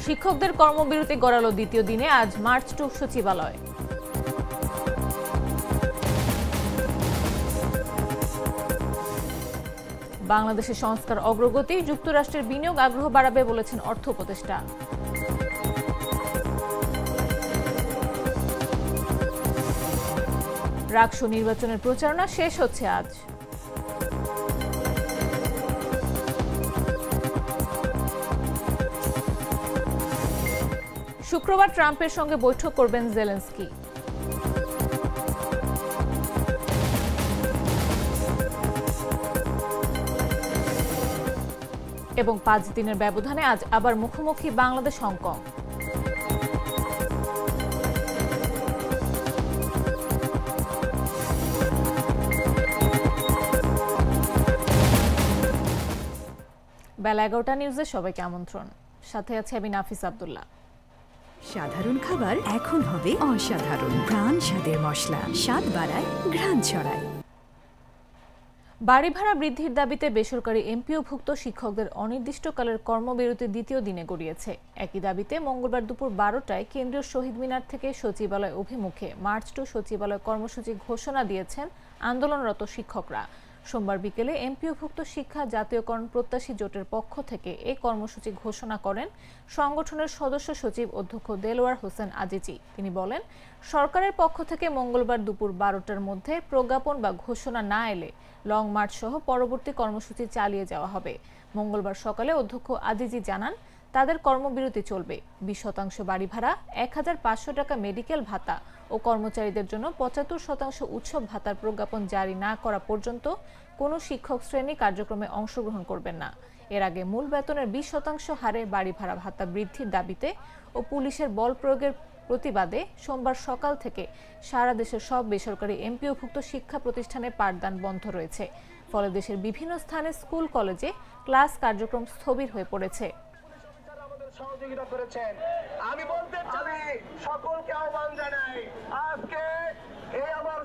শিক্ষকদের কর্মবিরতি গড়ালো দ্বিতীয় দিনে, আজ মার্চ টু সচিবালয়। বাংলাদেশের সংস্কার অগ্রগতি, যুক্তরাষ্ট্রের বিনিয়োগ আগ্রহ বাড়াবে বলেছেন অর্থ উপদেষ্টা। রাকসু নির্বাচনের প্রচারণা শেষ হচ্ছে আজ। শুক্রবার ট্রাম্পের সঙ্গে বৈঠক করবেন জেলেনস্কি। এবং 5 দিনের ব্যবধানে আজ আবার মুখোমুখি বাংলাদেশ হংকং। বেলা 11টা নিউজে সবাইকে আমন্ত্রণ। সাথে আছে আমি নাফিস আব্দুল্লাহ। সাধারণ খাবার এখন হবে অসাধারণ। প্রাণ স্বাদের মশলা, স্বাদ বাড়ায়, ঘ্রাণ ছড়ায়। বাড়ি ভাড়া বৃদ্ধির দাবিতে বেসরকারি এমপিওভুক্ত শিক্ষকদের অনির্দিষ্টকালের কর্মবিরতি দ্বিতীয় দিনে গড়িয়েছে। একই দাবিতে মঙ্গলবার দুপুর 12টায় কেন্দ্রীয় শহীদ মিনার থেকে সচিবালয় অভিমুখে মার্চ টু সচিবালয় কর্মসূচি ঘোষণা দিয়েছেন আন্দোলনরত শিক্ষকরা। সোমবার বিকেলে এমপিওভুক্ত শিক্ষা জাতীয়করণ প্রত্যাশী জোটের পক্ষ থেকে এই কর্মসূচি ঘোষণা করেন সংগঠনের সদস্য সচিব অধ্যক্ষ দেলোয়ার হোসেন আজিজি। তিনি বলেন, সরকারের পক্ষ থেকে মঙ্গলবার দুপুর 12টার মধ্যে প্রজ্ঞাপন বা ঘোষণা না এলে লং মার্চ সহ পরবর্তী কর্মসূচি চালিয়ে যাওয়া হবে। মঙ্গলবার সকালে অধ্যক্ষ আজিজি জানান, তাদের কর্মবিরতি চলবে। 20% বাড়ি ভাড়া, 1500 টাকা মেডিকেল ভাতা ও কর্মচারীদের জন্য 75% উৎসব ভাতার প্রজ্ঞাপন জারি না করা পর্যন্ত কোনো শিক্ষক শ্রেণী কার্যক্রমে অংশগ্রহণ করবেন না। এর আগে মূল বেতনের 20% হারে বাড়ি ভাড়া ভাতা বৃদ্ধির দাবিতে ও পুলিশের বল প্রয়োগের প্রতিবাদে সোমবার সকাল থেকে সারা দেশের সব বেসরকারি এমপিওভুক্ত শিক্ষা প্রতিষ্ঠানে পাঠদান বন্ধ রয়েছে। ফলে দেশের বিভিন্ন স্থানে স্কুল কলেজে ক্লাস কার্যক্রম স্থবির হয়ে পড়েছে। সহযোগিতা করেছেন, আমি বলতে চাই সকলকে আহ্বান জানাই, আজকে এই আমার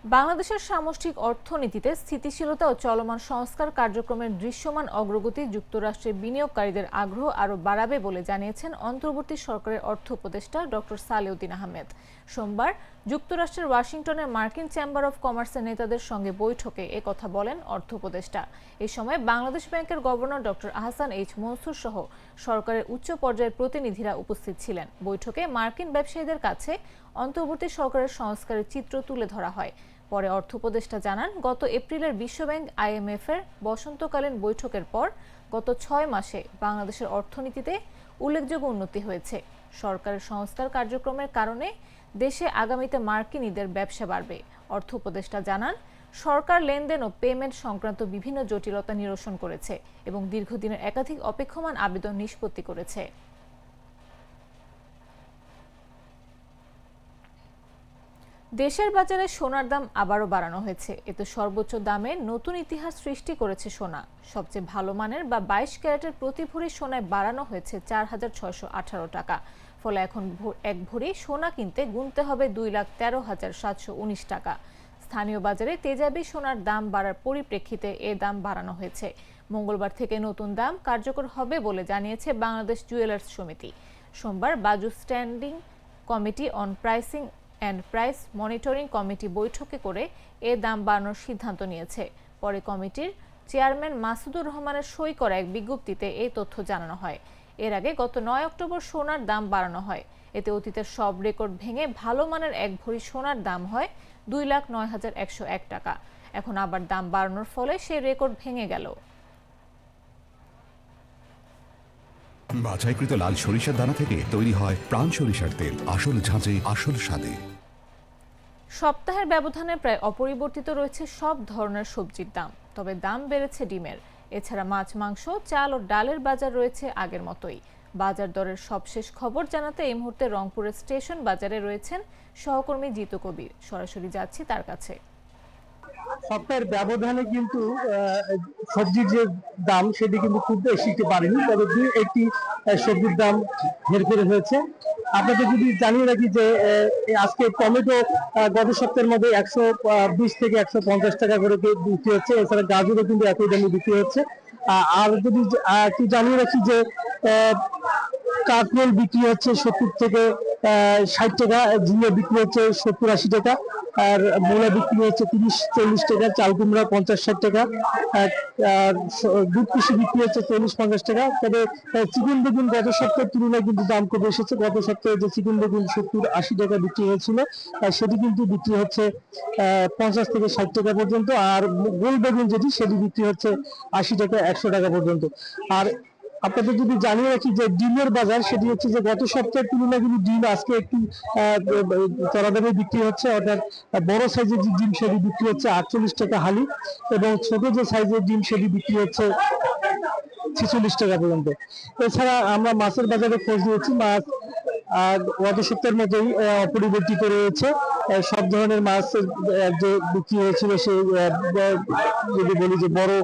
বাংলাদেশের সামষ্টিক অর্থনীতিতে স্থিতিশীলতা ও চলমান সংস্কার কার্যক্রমের দৃশ্যমান অগ্রগতি যুক্তরাষ্ট্রের বিনিয়োগকারীদের আগ্রহ আরও বাড়াবে বলে জানিয়েছেন অন্তর্বর্তী সরকারের অর্থ উপদেষ্টা ডক্টর সালেউদ্দিন আহমেদ। সোমবার যুক্তরাষ্ট্রের ওয়াশিংটনের মার্কিন চেম্বার অব কমার্সের নেতাদের সঙ্গে বৈঠকে একথা বলেন অর্থ উপদেষ্টা। এই সময় বাংলাদেশ ব্যাংকের governor doctor Ahsan H Mansur সহ সরকারের উচ্চ পর্যায়ের প্রতিনিধিরা উপস্থিত ছিলেন। বৈঠকে মার্কিন ব্যবসায়ীদের কাছে অন্তর্বর্তী সরকারের সংস্কারের চিত্র তুলে ধরা হয়। পরে অর্থ উপদেষ্টা জানান, গত এপ্রিলের বিশ্বব্যাংক IMF এর বসন্তকালীন বৈঠকের পর গত 6 মাসে বাংলাদেশের অর্থনীতিতে উল্লেখযোগ্য উন্নতি হয়েছে। সরকারের সংস্কার কার্যক্রমের কারণে দেশে আগামীতে মার্কিনীদের ব্যবসা বাড়বে। অর্থ উপদেষ্টা জানান, সরকার লেনদেন ও পেমেন্ট সংক্রান্ত বিভিন্ন জটিলতা নিরসন করেছে এবং দীর্ঘদিনের একাধিক অপেক্ষমান আবেদন নিষ্পত্তি করেছে। দেশের বাজারে সোনার দাম আবারও বাড়ানো হয়েছে। এতে সর্বোচ্চ দামে নতুন ইতিহাস সৃষ্টি করেছে সোনা। সবচেয়ে ভালো মানের বা 22 ক্যারেটের প্রতি ভরি সোনায় বাড়ানো হয়েছে 4618 টাকা। ফলে এখন এক ভরি সোনা কিনতে গুনতে হবে 2,13,719 টাকা। স্থানীয় বাজারে তেজাবি সোনার দাম বাড়ার পরিপ্রেক্ষিতে এ দাম বাড়ানো হয়েছে। মঙ্গলবার থেকে নতুন দাম কার্যকর হবে বলে জানিয়েছে বাংলাদেশ জুয়েলার্স সমিতি। সোমবার বাজু standing committee on pricing and price monitoring committee বৈঠকে করে এ দাম বাড়ানোর সিদ্ধান্ত নিয়েছে। পরে কমিটির চেয়ারম্যান মাসুদুর রহমানের সই করা এক বিজ্ঞপ্তিতে এই তথ্য জানানো হয়। এর আগে গত 9 অক্টোবর সোনার দাম বাড়ানো হয়। এতে অতীতের সব রেকর্ড ভেঙে ভালো মানের এক ভরি সোনার দাম হয় 2,09,101 টাকা। এখন আবার দাম বাড়ানোর ফলে সেই রেকর্ড ভেঙে গেল। বাছাইকৃত লাল সরিষার দানা থেকে তৈরি হয় প্রাণ সরিষার তেল, আসল ঝাঁঝে আসল স্বাদে। সপ্তাহের ব্যবধানে প্রায় অপরিবর্তিত রয়েছে সব ধরনের সবজির দাম, তবে দাম বেড়েছে ডিমের। এছাড়া মাছ, মাংস, চাল ও ডালের বাজার রয়েছে আগের মতোই। বাজার দরের সবশেষ খবর জানাতে এই মুহূর্তে রংপুরের স্টেশন বাজারে রয়েছেন সহকর্মী জিতু কবির। সরাসরি যাচ্ছি তার কাছে। সপ্তাহের ব্যবধানে কিন্তু সবজির যে দাম সেটি কিন্তু খুব বেশি বাড়েনি, তবে একটি সবজির দাম হেরফের হয়েছে। আপনাদের যদি জানিয়ে রাখি যে আজকে টমেটো গত সপ্তাহের মধ্যে 120 থেকে 150 টাকা করে বিক্রি হচ্ছে। এছাড়া গাজরও কিন্তু একই দামে বিক্রি হচ্ছে। আর যদি একটু জানিয়ে রাখি যে কাঁকরোল বিক্রি হচ্ছে 70 থেকে 60 টাকা, ঝিঙে বিক্রি হচ্ছে 70-80 টাকা, আর মূলা বিক্রি হচ্ছে 30-40 টাকা, চাল কুমড়া 50-60 টাকা, আর দুধ কৃষি বিক্রি হচ্ছে 40-50 টাকা। তবে চিকন বেগুন গত সপ্তাহের তুলনায় কিন্তু দাম কমে এসেছে। গত সপ্তাহে যে চিকন বেগুন 70-80 টাকা বিক্রি হয়েছিল সেটি কিন্তু বিক্রি হচ্ছে 50 থেকে 60 টাকা পর্যন্ত। আর গোল বেগুন যেটি সেটি বিক্রি হচ্ছে 80 টাকা 100 টাকা পর্যন্ত। আর আপনাদের যদি জানিয়ে রাখি যে ডিমের বাজার, সেটি হচ্ছে যে গত সপ্তাহের তুলনায় কিন্তু ডিম আজকে একটু চড়া দামে বিক্রি হচ্ছে। অর্থাৎ বড় সাইজের যে ডিম সেটি বিক্রি হচ্ছে 48 টাকা হালি, এবং ছোট যে সাইজের ডিম সেটি বিক্রি হচ্ছে 46 টাকা পর্যন্ত। এছাড়া আমরা মাছের বাজারে খোঁজ নিয়েছি, মাছ গত সপ্তাহের মতোই অপরিবর্তিত রয়েছে। সব ধরনের মাছ যে বিক্রি হয়েছিল, সেই যদি বলি যে বড়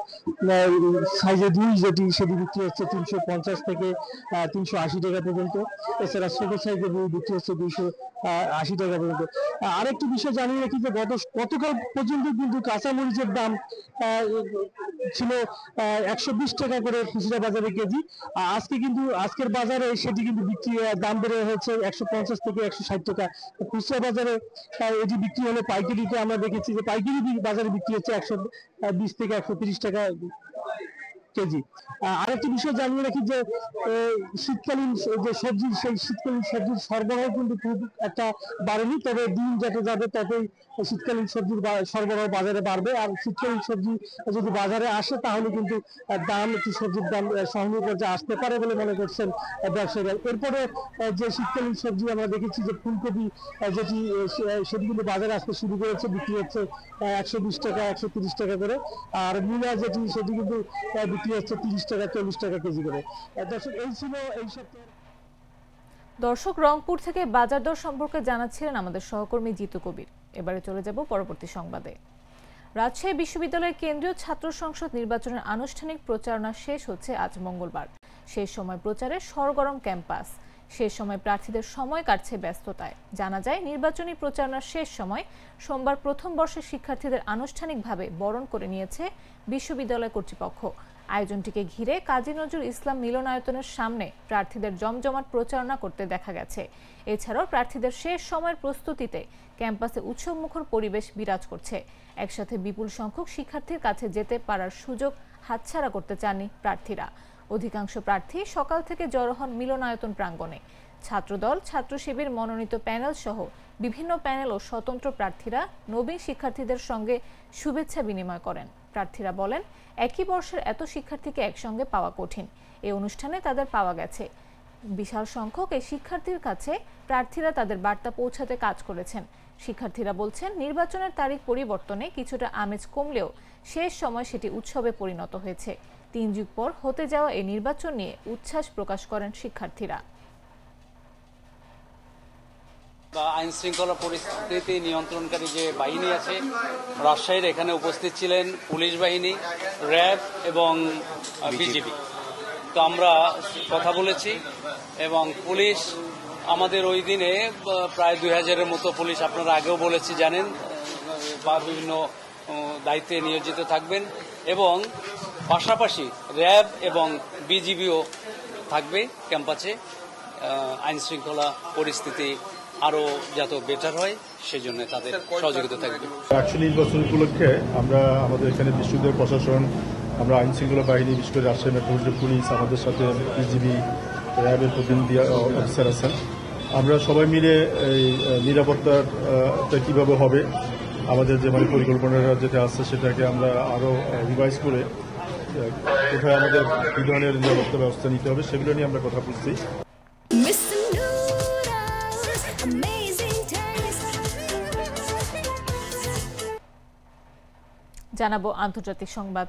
সাইজের রুই যেটি সেটি বিক্রি হচ্ছে 350 থেকে 380 টাকা পর্যন্ত। এছাড়া ছোট সাইজের রুই বিক্রি হচ্ছে 280 টাকা পর্যন্ত। আরেকটি বিষয় জানিয়ে রাখি যে গতকাল পর্যন্ত কিন্তু কাঁচামরিচের দাম ছিল 120 টাকা করে খুচরা বাজারে কেজি। আজকে কিন্তু আজকের বাজারে সেটি কিন্তু দাম বেড়ে হচ্ছে 150 থেকে 160 টাকা খুচরা বাজারে। এটি বিক্রি হলে পাইকারিতে আমরা দেখেছি যে পাইকারি বাজারে বিক্রি হচ্ছে 120 থেকে 130 টাকা কেজি। আরেকটি বিষয় জানিয়ে রাখি যে শীতকালীন যে সবজি, সেই শীতকালীন সবজির সরবরাহ কিন্তু খুব একটা বাড়েনি। তবে দিন যত যাবে ততই শীতকালীন সবজির সরবরাহ বাজারে বাড়বে। আর শীতকালীন সবজি যদি বাজারে আসে তাহলে কিন্তু দাম, একটু সবজির দাম সহনীয় পর্যায়ে আসতে পারে বলে মনে করছেন ব্যবসায়ীরা। এরপরে যে শীতকালীন সবজি আমরা দেখেছি যে ফুলকপি যেটি সেটি কিন্তু বাজারে আসতে শুরু করেছে, বিক্রি হচ্ছে 120 টাকা 130 টাকা করে। আর মূলা যেটি সেটি কিন্তু বিক্রি হচ্ছে 30 টাকা 40 টাকা কেজি করে। দর্শক, এই ছিল এই সপ্তাহে। দর্শক, রংপুর থেকে বাজার দর সম্পর্কে জানাচ্ছিলেন আমাদের সহকর্মী জিতু কবির। এবারে চলে যাব পরবর্তী সংবাদে। রাজশাহী বিশ্ববিদ্যালয়ের কেন্দ্রীয় ছাত্র সংসদ নির্বাচনের আনুষ্ঠানিক প্রচারণা শেষ হচ্ছে আজ মঙ্গলবার। শেষ সময় প্রচারে সরগরম ক্যাম্পাস। শেষ সময় প্রার্থীদের সময় কাটছে ব্যস্ততায়। জানা যায়, নির্বাচনী প্রচারণার শেষ সময় সোমবার প্রথম বর্ষের শিক্ষার্থীদের আনুষ্ঠানিকভাবে বরণ করে নিয়েছে বিশ্ববিদ্যালয় কর্তৃপক্ষ। আয়োজনটিকে ঘিরে কাজী নজরুল ইসলাম মিলনায়তনের সামনে প্রার্থীদের জমজমাট প্রচারণা করতে দেখা গেছে। এছাড়াও প্রার্থীদের শেষ সময়ের প্রস্তুতিতে ক্যাম্পাসে উৎসবমুখর পরিবেশ বিরাজ করছে। একসাথে বিপুল সংখ্যক শিক্ষার্থীর কাছে যেতে পারার সুযোগ হাতছাড়া করতে চাননি প্রার্থীরা। অধিকাংশ প্রার্থী সকাল থেকে জড়ো হন মিলনায়তন প্রাঙ্গণে। ছাত্রদল, ছাত্র শিবির মনোনীত প্যানেল সহ বিভিন্ন প্যানেল ও স্বতন্ত্র প্রার্থীরা নবীন শিক্ষার্থীদের সঙ্গে শুভেচ্ছা বিনিময় করেন। প্রার্থীরা বলেন, একই বর্ষের এত শিক্ষার্থীকে একসঙ্গে পাওয়া কঠিন। এই অনুষ্ঠানে তাদের পাওয়া গেছে। বিশাল সংখ্যক এই শিক্ষার্থীর কাছে প্রার্থীরা তাদের বার্তা পৌঁছাতে কাজ করেছেন। শিক্ষার্থীরা বলছেন, নির্বাচনের তারিখ পরিবর্তনে কিছুটা আমেজ কমলেও শেষ সময় সেটি উৎসবে পরিণত হয়েছে। 3 যুগ পর হতে যাওয়া এই নির্বাচন নিয়ে উচ্ছ্বাস প্রকাশ করেন শিক্ষার্থীরা। আইন শৃঙ্খলা পরিস্থিতি নিয়ন্ত্রণকারী যে বাহিনী আছে রাজশাহীর, এখানে উপস্থিত ছিলেন পুলিশ বাহিনী, র্যাব এবং বিজিবি। তো আমরা কথা বলেছি এবং পুলিশ আমাদের ওই দিনে প্রায় 2000-এর মতো পুলিশ, আপনারা আগেও বলেছি জানেন, বা বিভিন্ন দায়িত্বে নিয়োজিত থাকবেন এবং পাশাপাশি র্যাব এবং বিজিবিও থাকবে ক্যাম্পাসে। আইন শৃঙ্খলা পরিস্থিতি আরো যাতে বেটার হয় সেজন্য তাদের সহযোগিতা থাকবে। অ্যাকচুয়ালি নির্বাচন উপলক্ষে আমরা আমাদের এখানে বিশ্ববিদ্যালয় প্রশাসন, আমরা আইন শৃঙ্খলা বাহিনী, বিশেষ করে রাজশাহী মেট্রোপলিটন পুলিশ, আমাদের সাথে বিজিবি, র্যাবের প্রতিনিধি অফিসার আছেন। আমরা সবাই মিলে এই নিরাপত্তাটা কিভাবে হবে, আমাদের যে পরিকল্পনাটা যেটা আছে সেটাকে আমরা আরো রিভাইজ করে কোথায় আমাদের কি ধরনের নিরাপত্তা ব্যবস্থা নিতে হবে সেগুলো নিয়ে আমরা কথা বলছি। জানাবো আন্তর্জাতিক সংবাদ।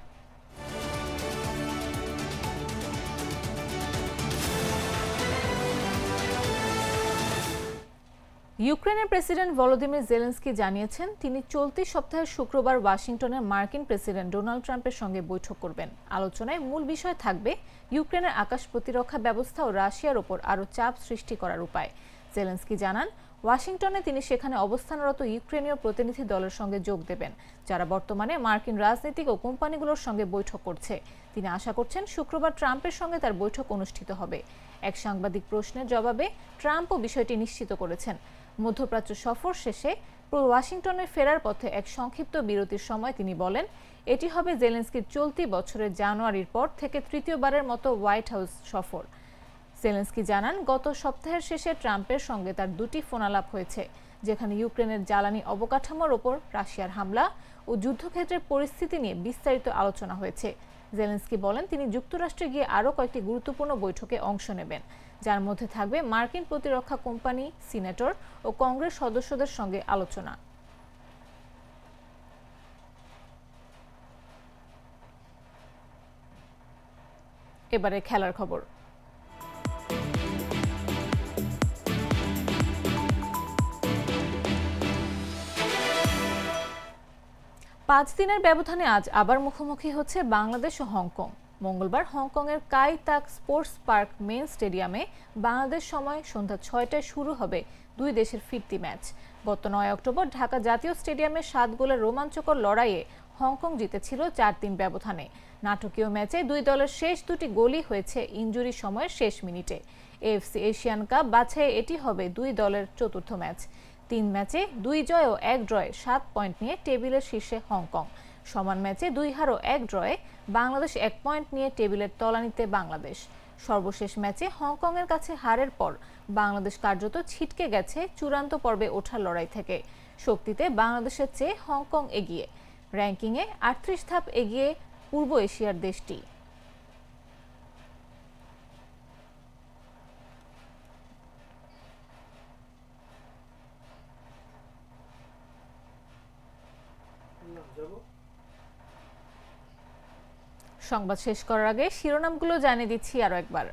ইউক্রেনের প্রেসিডেন্ট ভলোদিমির জেলেনস্কি জানিয়েছেন, তিনি চলতি সপ্তাহের শুক্রবার ওয়াশিংটনে মার্কিন প্রেসিডেন্ট ডোনাল্ড ট্রাম্পের সঙ্গে বৈঠক করবেন। আলোচনায় মূল বিষয় থাকবে ইউক্রেনের আকাশ প্রতিরক্ষা ব্যবস্থা ও রাশিয়ার ওপর আরও চাপ সৃষ্টি করার উপায়। জেলেনস্কি জানান, ওয়াশিংটনে তিনি সেখানে অবস্থানরত ইউক্রেনীয় প্রতিনিধি দলের সঙ্গে যোগ দেবেন, যারা বর্তমানে মার্কিন রাজনীতিক ও কোম্পানিগুলোর সঙ্গে বৈঠক করছে। তিনি আশা করছেন শুক্রবার ট্রাম্পের সঙ্গে তার বৈঠক অনুষ্ঠিত হবে। এক সাংবাদিক প্রশ্নের জবাবে ট্রাম্পও বিষয়টি নিশ্চিত করেছেন। মধ্যপ্রাচ্য সফর শেষে ওয়াশিংটনে ফেরার পথে এক সংক্ষিপ্ত বিরতির সময় তিনি বলেন, এটি হবে জেলেনস্কির চলতি বছরের জানুয়ারির পর থেকে তৃতীয়বারের মতো হোয়াইট হাউস সফর। জেলেনস্কি জানান, গত সপ্তাহের শেষে ট্রাম্পের সঙ্গে তার দুটি ফোনালাপ হয়েছে, যেখানে ইউক্রেনের জ্বালানি অবকাঠামোর ওপর রাশিয়ার হামলা ও যুদ্ধক্ষেত্রের পরিস্থিতি নিয়ে বিস্তারিত আলোচনা হয়েছে। জেলেনস্কি বলেন, তিনি যুক্তরাষ্ট্রে গিয়ে আরও কয়েকটি গুরুত্বপূর্ণ বৈঠকে অংশ নেবেন, যার মধ্যে থাকবে মার্কিন প্রতিরক্ষা কোম্পানি, সিনেটর ও কংগ্রেস সদস্যদের সঙ্গে আলোচনা। এবারে খেলার খবর। পাঁচ দিনের ব্যবধানে আজ আবার মুখোমুখি হচ্ছে বাংলাদেশ ও হংকং। মঙ্গলবার হংকংয়ের কাই তাক স্পোর্টস পার্ক মেইন স্টেডিয়ামে বাংলাদেশ সময় সন্ধ্যা ৬টায় শুরু হবে দুই দেশের ফিরতি ম্যাচ। গত ৯ অক্টোবর ঢাকা জাতীয় স্টেডিয়ামে ৭ গোলের রোমাঞ্চকর লড়াইয়ে হংকং জিতেছিল ৪-৩ ব্যবধানে। নাটকীয় ম্যাচে দুই দলের শেষ দুটি গোলই হয়েছে ইনজুরি সময়ের শেষ মিনিটে। এএফসি এশিয়ান কাপ বাছাইয়ে এটি হবে দুই দলের চতুর্থ ম্যাচ। ৩ ম্যাচে ২ জয় ও ১ ড্রয়ে ৭ পয়েন্ট নিয়ে টেবিলের শীর্ষে হংকং। সমান ম্যাচে ২ হার ও ১ ড্রয়ে বাংলাদেশ ১ পয়েন্ট নিয়ে টেবিলের তলানিতে বাংলাদেশ। সর্বশেষ ম্যাচে হংকংয়ের কাছে হারের পর বাংলাদেশ কার্যত ছিটকে গেছে চূড়ান্ত পর্বে ওঠার লড়াই থেকে। শক্তিতে বাংলাদেশের চেয়ে হংকং এগিয়ে, র্যাঙ্কিংয়ে ৩৮ ধাপ এগিয়ে পূর্ব এশিয়ার দেশটি। সংবাদ শেষ করার আগে শিরোনামগুলো জানিয়ে দিচ্ছি আরো একবার।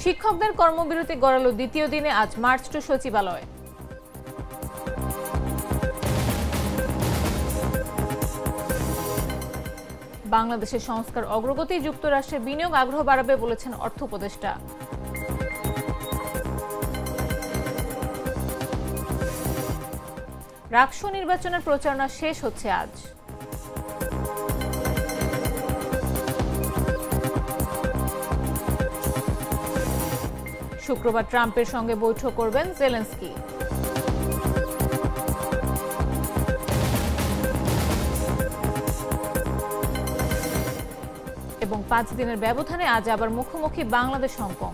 শিক্ষকদের কর্মবিরতি গড়ালো দ্বিতীয় দিনে আজ মার্চ টু সচিবালয়। বাংলাদেশের সংস্কার অগ্রগতি যুক্তরাষ্ট্রে বিনিয়োগ আগ্রহ বাড়াবে বলেছেন অর্থ উপদেষ্টা। রাকসু নির্বাচনের প্রচারণা শেষ হচ্ছে আজ। শুক্রবার ট্রাম্পের সঙ্গে বৈঠক করবেন জেলেনস্কি। এবং ৫ দিনের ব্যবধানে আজ আবার মুখোমুখি বাংলাদেশ হংকং।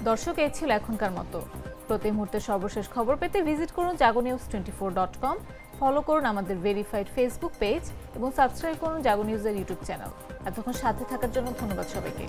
দর্শক, এই ছিল এখনকার মতো। প্রতি মুহূর্তে সর্বশেষ খবর পেতে ভিজিট করুন jagonews24.com, ফলো করুন আমাদের ভেরিফাইড ফেসবুক পেজ এবং সাবস্ক্রাইব করুন জাগো নিউজের ইউটিউব চ্যানেল। এতক্ষণ সাথে থাকার জন্য ধন্যবাদ সবাইকে।